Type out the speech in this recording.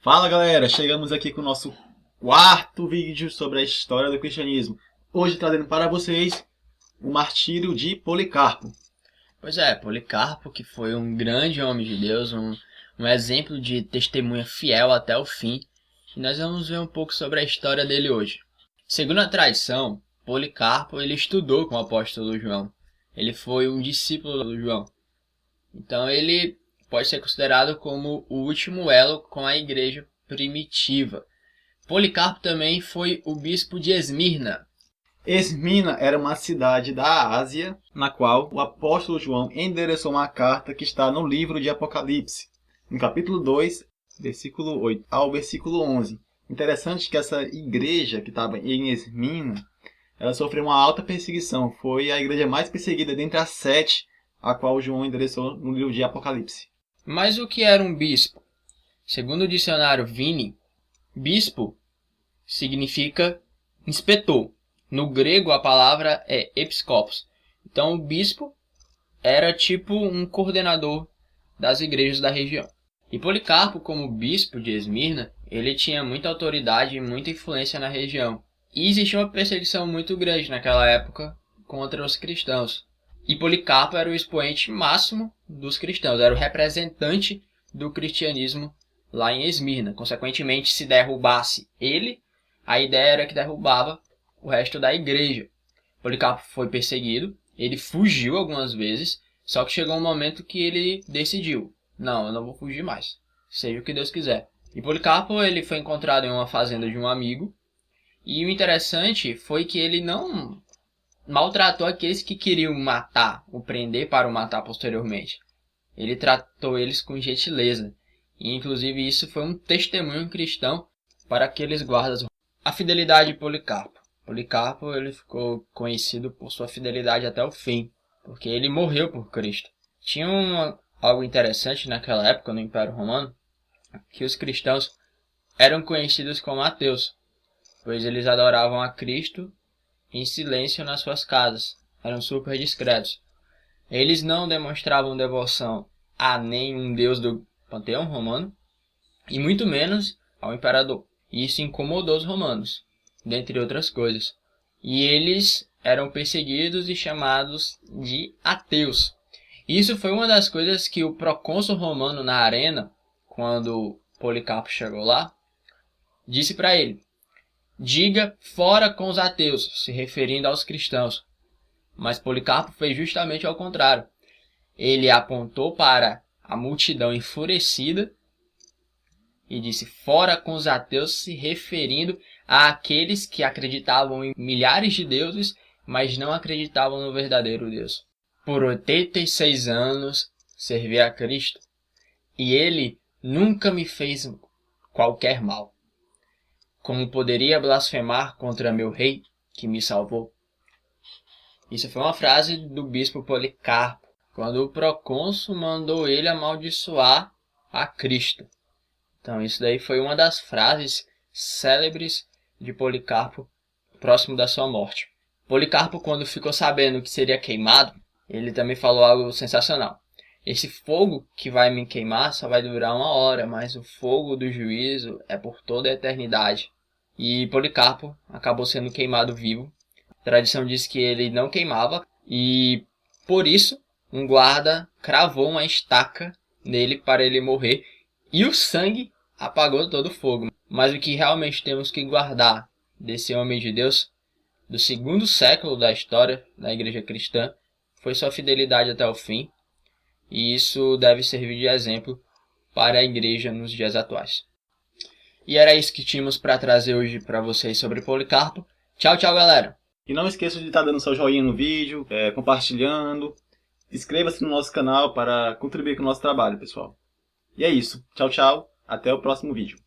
Fala galera, chegamos aqui com o nosso quarto vídeo sobre a história do cristianismo. Hoje trazendo para vocês o martírio de Policarpo. Pois é, Policarpo, que foi um grande homem de Deus, um exemplo de testemunha fiel até o fim, e nós vamos ver um pouco sobre a história dele hoje. Segundo a tradição, Policarpo ele estudou com o apóstolo João. Ele foi um discípulo do João. Então ele pode ser considerado como o último elo com a igreja primitiva. Policarpo também foi o bispo de Esmirna. Esmirna era uma cidade da Ásia, na qual o apóstolo João endereçou uma carta que está no livro de Apocalipse, no capítulo 2, versículo 8 ao versículo 11. Interessante que essa igreja que estava em Esmirna, ela sofreu uma alta perseguição. Foi a igreja mais perseguida dentre as 7, a qual João endereçou no livro de Apocalipse. Mas o que era um bispo? Segundo o dicionário Vini, bispo significa inspetor. No grego a palavra é episkopos. Então o bispo era tipo um coordenador das igrejas da região. E Policarpo, como bispo de Esmirna, ele tinha muita autoridade e muita influência na região. E existia uma perseguição muito grande naquela época contra os cristãos. E Policarpo era o expoente máximo dos cristãos, era o representante do cristianismo lá em Esmirna. Consequentemente, se derrubasse ele, a ideia era que derrubava o resto da igreja. Policarpo foi perseguido, ele fugiu algumas vezes, só que chegou um momento que ele decidiu: não, eu não vou fugir mais, seja o que Deus quiser. E Policarpo ele foi encontrado em uma fazenda de um amigo, e o interessante foi que ele não maltratou aqueles que queriam matar, ou prender para o matar posteriormente. Ele tratou eles com gentileza, e inclusive isso foi um testemunho cristão para aqueles guardas. A fidelidade de Policarpo. Policarpo ele ficou conhecido por sua fidelidade até o fim, porque ele morreu por Cristo. Tinha algo interessante naquela época no Império Romano, que os cristãos eram conhecidos como ateus, pois eles adoravam a Cristo em silêncio nas suas casas, eram super discretos. Eles não demonstravam devoção a nenhum deus do panteão romano, e muito menos ao imperador. E isso incomodou os romanos, dentre outras coisas. E eles eram perseguidos e chamados de ateus. Isso foi uma das coisas que o procônsul romano na arena, quando Policarpo chegou lá, disse para ele: diga fora com os ateus, se referindo aos cristãos. Mas Policarpo fez justamente ao contrário. Ele apontou para a multidão enfurecida e disse fora com os ateus, se referindo àqueles que acreditavam em milhares de deuses, mas não acreditavam no verdadeiro Deus. Por 86 anos servi a Cristo, e ele nunca me fez qualquer mal. Como poderia blasfemar contra meu rei, que me salvou? Isso foi uma frase do bispo Policarpo, quando o procônsul mandou ele amaldiçoar a Cristo. Então isso daí foi uma das frases célebres de Policarpo próximo da sua morte. Policarpo, quando ficou sabendo que seria queimado, ele também falou algo sensacional. Esse fogo que vai me queimar só vai durar 1 hora, mas o fogo do juízo é por toda a eternidade. E Policarpo acabou sendo queimado vivo. A tradição diz que ele não queimava e, por isso, um guarda cravou uma estaca nele para ele morrer e o sangue apagou todo o fogo. Mas o que realmente temos que guardar desse homem de Deus, do 2º século da história da igreja cristã, foi sua fidelidade até o fim, e isso deve servir de exemplo para a igreja nos dias atuais. E era isso que tínhamos para trazer hoje para vocês sobre Policarpo. Tchau, tchau, galera! E não esqueça de estar dando seu joinha no vídeo, compartilhando. Inscreva-se no nosso canal para contribuir com o nosso trabalho, pessoal. E é isso. Tchau, tchau. Até o próximo vídeo.